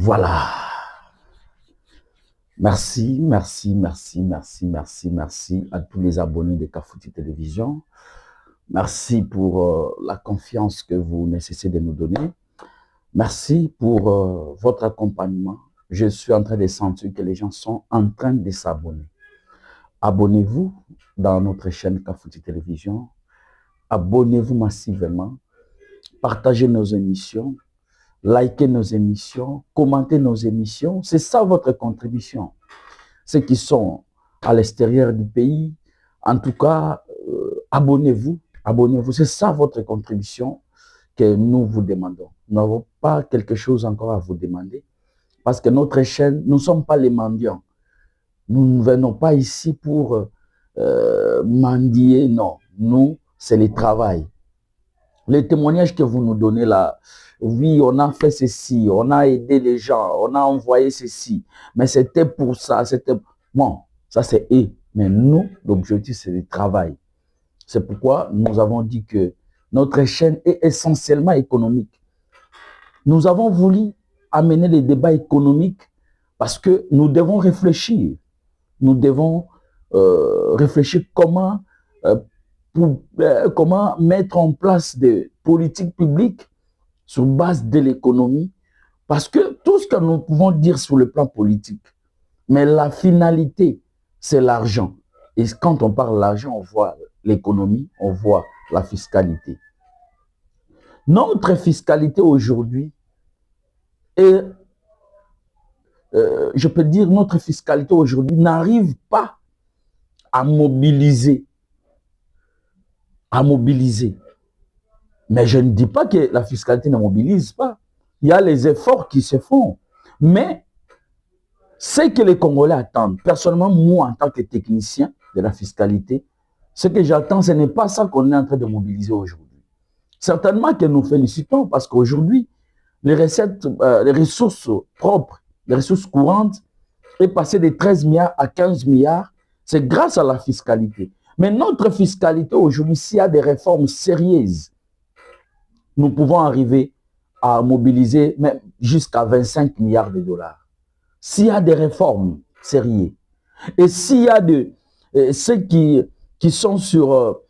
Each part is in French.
Voilà. Merci, merci, merci, merci, merci, merci à tous les abonnés de Kafouti Télévision. Merci pour la confiance que vous ne cessez de nous donner. Merci pour votre accompagnement. Je suis en train de sentir que les gens sont en train de s'abonner. Abonnez-vous dans notre chaîne Kafouti Télévision. Abonnez-vous massivement. Partagez nos émissions. Likez nos émissions. Commentez nos émissions. C'est ça votre contribution. Ceux qui sont à l'extérieur du pays, en tout cas, abonnez-vous. Abonnez-vous. C'est ça votre contribution que nous vous demandons. Nous n'avons pas quelque chose encore à vous demander parce que notre chaîne, nous ne sommes pas les mendiants. Nous ne venons pas ici pour mendier, non. Nous, c'est le travail. Les témoignages que vous nous donnez là, oui, on a fait ceci, on a aidé les gens, on a envoyé ceci, mais c'était pour ça, c'était... Bon, ça c'est eux, mais nous, l'objectif c'est le travail. C'est pourquoi nous avons dit que notre chaîne est essentiellement économique. Nous avons voulu amener les débats économiques parce que nous devons réfléchir. Nous devons réfléchir comment mettre en place des politiques publiques sur base de l'économie. Parce que tout ce que nous pouvons dire sur le plan politique, mais la finalité, c'est l'argent. Et quand on parle d'argent, on voit l'économie, on voit la fiscalité. Notre fiscalité aujourd'hui est, je peux dire, notre fiscalité aujourd'hui n'arrive pas à mobiliser. Mais je ne dis pas que la fiscalité ne mobilise pas. Il y a les efforts qui se font. Mais ce que les Congolais attendent, personnellement, moi, en tant que technicien de la fiscalité, ce que j'attends, ce n'est pas ça qu'on est en train de mobiliser aujourd'hui. Certainement que nous félicitons parce qu'aujourd'hui, les recettes, les ressources propres, les ressources courantes, est passé de 13 milliards à 15 milliards. C'est grâce à la fiscalité. Mais notre fiscalité aujourd'hui, s'il y a des réformes sérieuses, nous pouvons arriver à mobiliser même jusqu'à 25 milliards de dollars. S'il y a des réformes sérieuses, et s'il y a ceux qui sont sur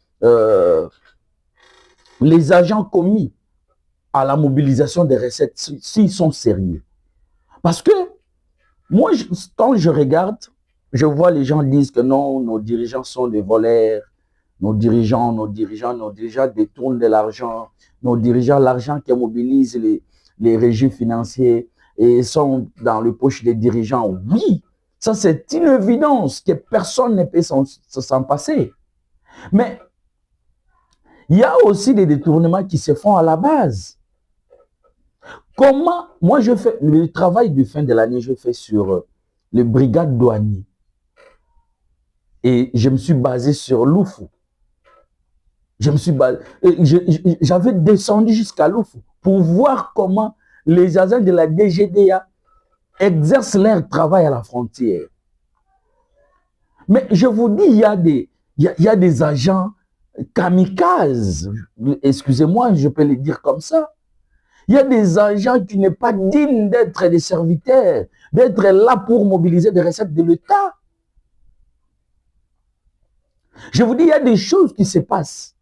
les agents commis à la mobilisation des recettes, s'ils sont sérieux. Parce que moi, quand je regarde, je vois les gens disent que non, nos dirigeants sont des voleurs, nos dirigeants détournent de l'argent, nos dirigeants, l'argent qui mobilise les régimes financiers et sont dans le poche des dirigeants. Oui, ça c'est une évidence que personne ne peut s'en passer. Mais il y a aussi des détournements qui se font à la base. Comment, moi je fais le travail de fin de l'année, je fais sur les brigades douaniers. Et je me suis basé sur Loufou. J'avais descendu jusqu'à Loufou pour voir comment les agents de la DGDA exercent leur travail à la frontière. Mais je vous dis, il y a des agents kamikazes, excusez-moi, je peux les dire comme ça. Il y a des agents qui n'est pas dignes d'être des serviteurs, d'être là pour mobiliser des recettes de l'État. Je vous dis, il y a des choses qui se passent.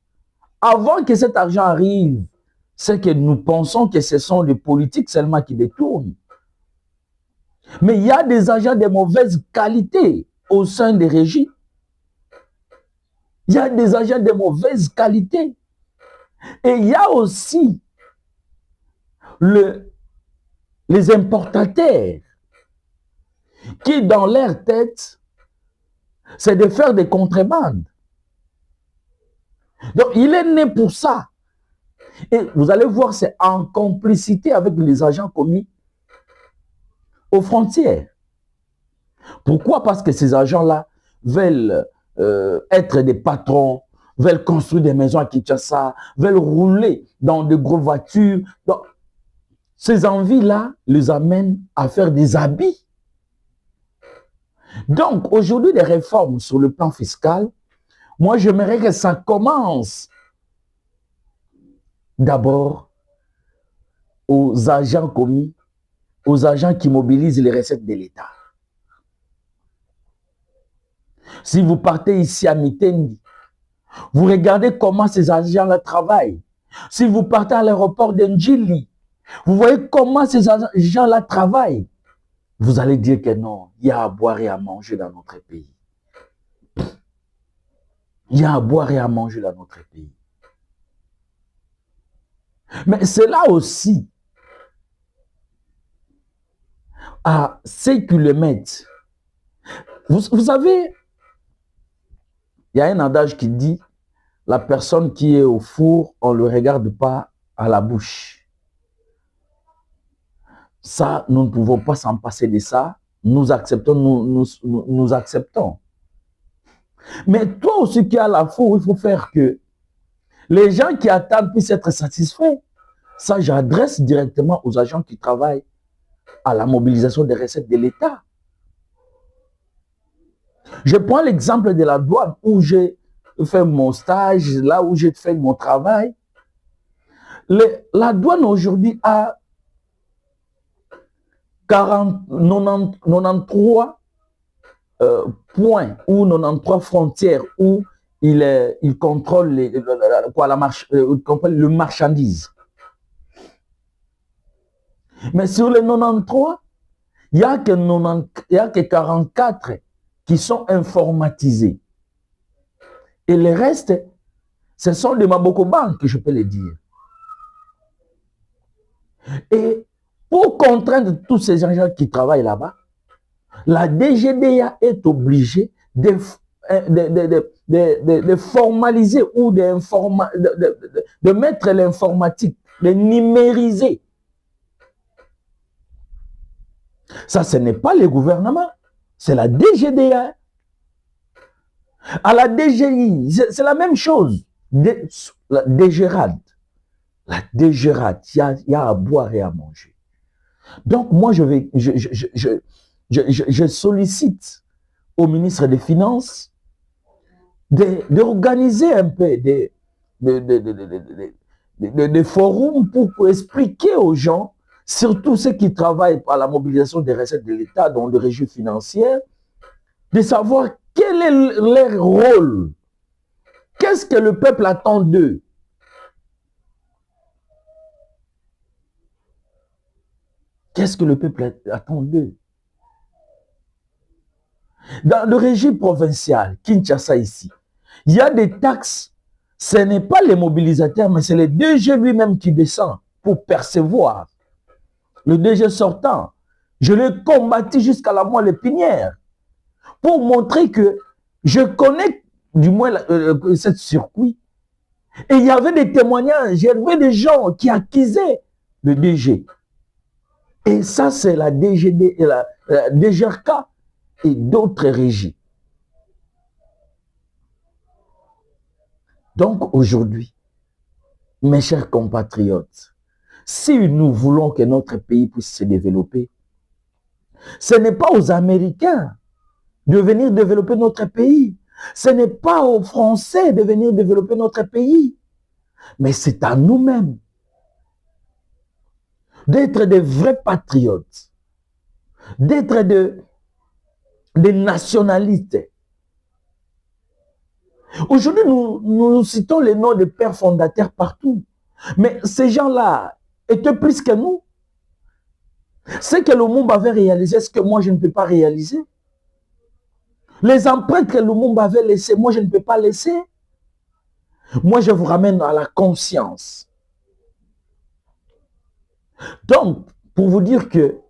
Avant que cet argent arrive, c'est que nous pensons que ce sont les politiques seulement qui détournent. Mais il y a des agents de mauvaise qualité au sein des régies. Il y a des agents de mauvaise qualité. Et il y a aussi les importateurs qui, dans leur tête, c'est de faire des contrebandes. Donc, il est né pour ça. Et vous allez voir, c'est en complicité avec les agents commis aux frontières. Pourquoi? Parce que ces agents-là veulent être des patrons, veulent construire des maisons à Kinshasa, veulent rouler dans de grosses voitures. Donc, ces envies-là les amènent à faire des habits. Donc, aujourd'hui, les réformes sur le plan fiscal, moi, j'aimerais que ça commence d'abord aux agents commis aux agents qui mobilisent les recettes de l'État. Si vous partez ici à Mitendi, vous regardez comment ces agents-là travaillent. Si vous partez à l'aéroport d'Ndjili, vous voyez comment ces agents-là travaillent. Vous allez dire que non, il y a à boire et à manger dans notre pays. Il y a à boire et à manger dans notre pays. Mais c'est là aussi, à 5 km, vous savez, il y a un adage qui dit, la personne qui est au four, on ne le regarde pas à la bouche. Ça, nous ne pouvons pas s'en passer de ça. Nous acceptons, nous acceptons. Mais toi aussi qui as la four, il faut faire que les gens qui attendent puissent être satisfaits. Ça, j'adresse directement aux agents qui travaillent à la mobilisation des recettes de l'État. Je prends l'exemple de la douane où j'ai fait mon stage, là où j'ai fait mon travail. La douane aujourd'hui a 93 points ou 93 frontières où il contrôle le marchandise. Mais sur les 93, il n'y a que 44 qui sont informatisés. Et le reste, ce sont des Maboko Bank, je peux le dire. Et pour contraindre tous ces gens qui travaillent là-bas, la DGDA est obligée de formaliser ou de mettre l'informatique, de numériser. Ça, ce n'est pas le gouvernement, c'est la DGDA. À la DGI, c'est la même chose. La DGRAD. La DGRAD, il y a à boire et à manger. Donc, moi, je sollicite au ministre des Finances d'organiser un peu des forums pour expliquer aux gens, surtout ceux qui travaillent par la mobilisation des recettes de l'État dans le régime financier, de savoir quel est leur rôle. Qu'est-ce que le peuple attend d'eux? Qu'est-ce que le peuple attend d'eux? Dans le régime provincial, Kinshasa ici, il y a des taxes. Ce n'est pas les mobilisateurs, mais c'est le DG lui-même qui descend pour percevoir. Le DG sortant, je l'ai combattu jusqu'à la moelle épinière pour montrer que je connais du moins cette circuit. Et il y avait des témoignages, il y avait des gens qui accusaient le DG. Et ça, c'est la DGD et la DGRK et d'autres régies. Donc aujourd'hui, mes chers compatriotes, si nous voulons que notre pays puisse se développer, ce n'est pas aux Américains de venir développer notre pays. Ce n'est pas aux Français de venir développer notre pays. Mais c'est à nous-mêmes d'être des vrais patriotes, d'être des nationalistes. Aujourd'hui, nous citons les noms des pères fondateurs partout. Mais ces gens-là étaient plus que nous. Ce que Lumumba avait réalisé, ce que moi je ne peux pas réaliser. Les empreintes que Lumumba avait laissées, moi je ne peux pas laisser. Moi je vous ramène à la conscience. Donc, pour vous dire que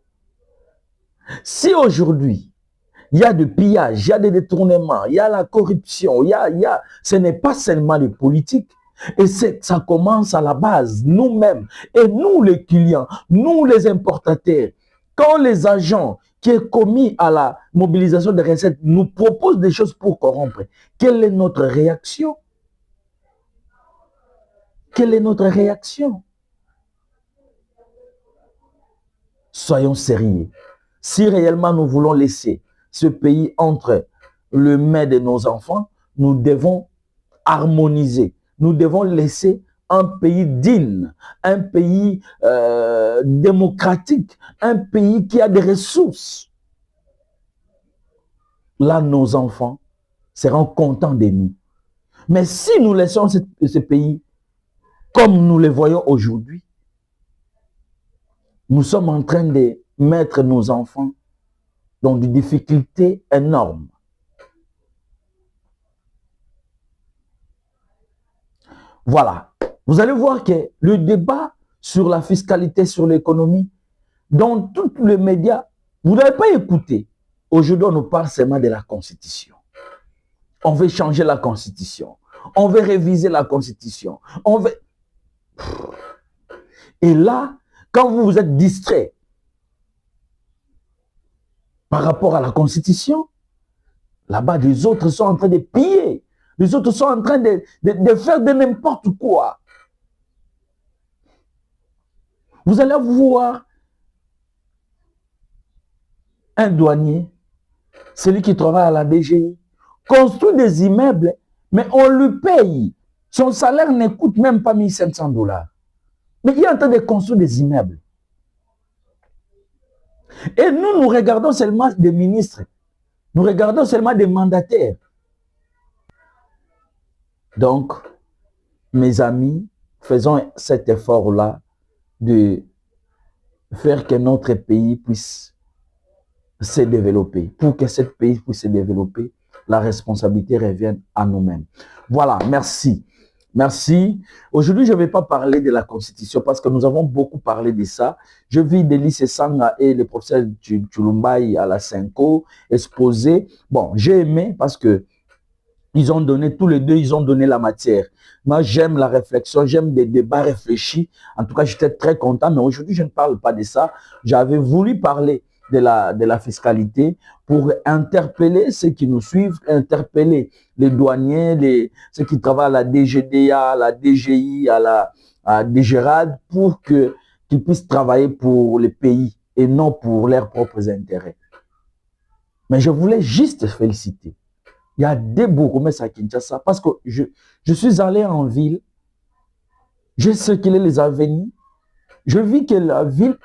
si aujourd'hui, il y a des pillages, il y a des détournements, il y a la corruption, ce n'est pas seulement les politiques. Et ça commence à la base, nous-mêmes. Et nous, les clients, nous, les importateurs, quand les agents qui sont commis à la mobilisation des recettes nous proposent des choses pour corrompre, quelle est notre réaction? Quelle est notre réaction? Soyons sérieux. Si réellement nous voulons laisser ce pays entre les mains de nos enfants, nous devons harmoniser. Nous devons laisser un pays digne, un pays démocratique, un pays qui a des ressources. Là, nos enfants seront contents de nous. Mais si nous laissons ce pays comme nous le voyons aujourd'hui, nous sommes en train de mettre nos enfants dans des difficultés énormes. Voilà. Vous allez voir que le débat sur la fiscalité, sur l'économie, dans tous les médias, vous n'avez pas écouté. Aujourd'hui, on nous parle seulement de la Constitution. On veut changer la Constitution. On veut réviser la Constitution. On veut... Et là, quand vous êtes distrait par rapport à la Constitution, là-bas, les autres sont en train de piller. Les autres sont en train de faire de n'importe quoi. Vous allez voir un douanier, celui qui travaille à la DGI, construit des immeubles, mais on lui paye. Son salaire ne coûte même pas 1 500 $. Mais il est en train de construire des immeubles. Et nous regardons seulement des ministres. Nous regardons seulement des mandataires. Donc, mes amis, faisons cet effort-là de faire que notre pays puisse se développer. Pour que ce pays puisse se développer, la responsabilité revienne à nous-mêmes. Voilà, merci. Merci. Aujourd'hui, je ne vais pas parler de la Constitution parce que nous avons beaucoup parlé de ça. Je vis Délice Sanga et le professeur Chulumbaï à la Cinco exposé. Bon, j'ai aimé parce que ils ont donné, tous les deux, ils ont donné la matière. Moi, j'aime la réflexion, j'aime des débats réfléchis. En tout cas, j'étais très content, mais aujourd'hui, je ne parle pas de ça. J'avais voulu parler de la fiscalité pour interpeller ceux qui nous suivent, interpeller les douaniers, ceux qui travaillent à la DGDA, à la DGI, à DGRAD, pour qu'ils puissent travailler pour le pays et non pour leurs propres intérêts. Mais je voulais juste féliciter. Il y a des bourgmestres à Kinshasa parce que je suis allé en ville, j'ai circulé les avenues, je vis que la ville,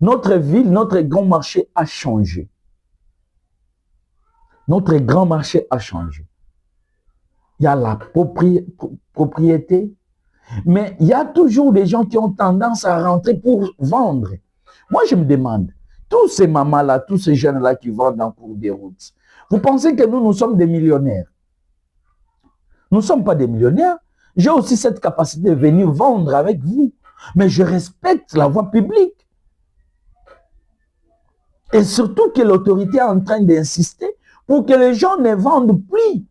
notre grand marché a changé. Notre grand marché a changé. Il y a la propriété, mais il y a toujours des gens qui ont tendance à rentrer pour vendre. Moi, je me demande, tous ces mamans-là, tous ces jeunes-là qui vendent en cours des routes, vous pensez que nous sommes des millionnaires? Nous ne sommes pas des millionnaires. J'ai aussi cette capacité de venir vendre avec vous. Mais je respecte la voie publique. Et surtout que l'autorité est en train d'insister pour que les gens ne vendent plus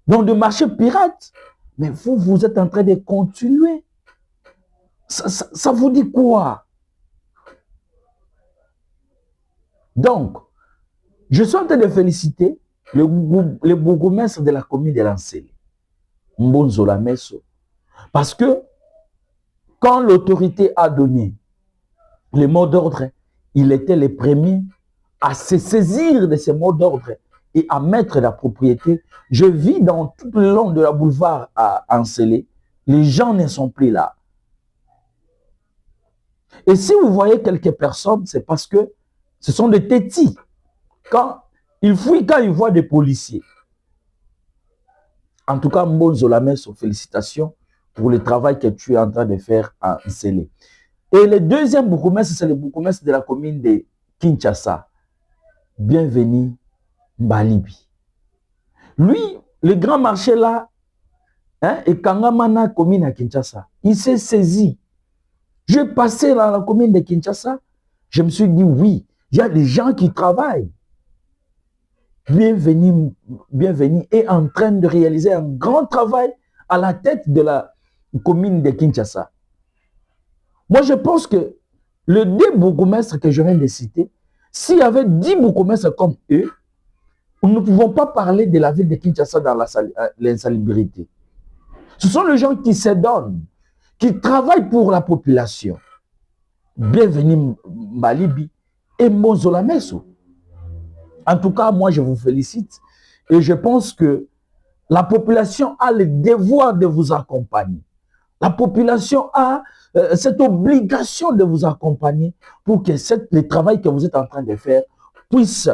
dans des marchés pirates. Mais vous êtes en train de continuer. Ça vous dit quoi? Donc, je suis en train de féliciter le bourgmestre de la commune de Lancélé, Mbonzola Messo, parce que quand l'autorité a donné les mots d'ordre, il était le premier à se saisir de ces mots d'ordre et à mettre la propriété. Je vis dans tout le long de la boulevard à Lancélé, les gens ne sont plus là. Et si vous voyez quelques personnes, c'est parce que ce sont des tétis. Quand ils fuient, quand ils voient des policiers. En tout cas, Mbonzola Messo, félicitations pour le travail que tu es en train de faire à Nsélé. Et le deuxième bourgmestre, c'est le bourgmestre de la commune de Kinshasa. Bienvenue, Mbalibi. Lui, le grand marché là, et Kangamana, commune à Kinshasa, il s'est saisi. Je passé dans la commune de Kinshasa, je me suis dit oui, il y a des gens qui travaillent. Bienvenue, bienvenue, est en train de réaliser un grand travail à la tête de la commune de Kinshasa. Moi, je pense que les deux bourgmestres que je viens de citer, s'il y avait 10 bourgmestres comme eux, nous ne pouvons pas parler de la ville de Kinshasa dans l'insalubrité. Ce sont les gens qui se donnent, qui travaillent pour la population. Bienvenue Mbalibi et Mbonzola Messo. En tout cas, moi, je vous félicite et je pense que la population a le devoir de vous accompagner. La population a cette obligation de vous accompagner pour que le travail que vous êtes en train de faire puisse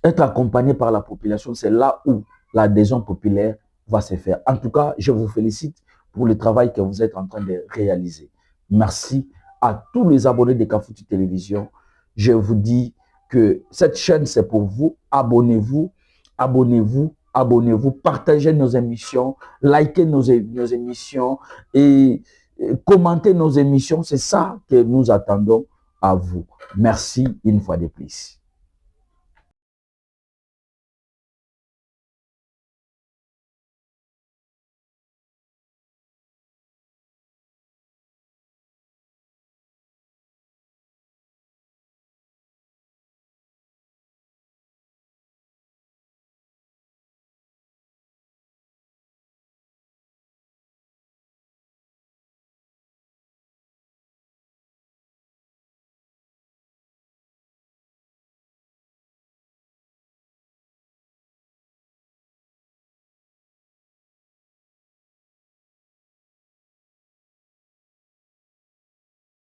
être accompagné par la population. C'est là où l'adhésion populaire va se faire. En tout cas, je vous félicite pour le travail que vous êtes en train de réaliser. Merci à tous les abonnés de Kafouti Télévision. Je vous dis que cette chaîne, c'est pour vous. Abonnez-vous, abonnez-vous, abonnez-vous, partagez nos émissions, likez nos émissions et commentez nos émissions. C'est ça que nous attendons à vous. Merci une fois de plus.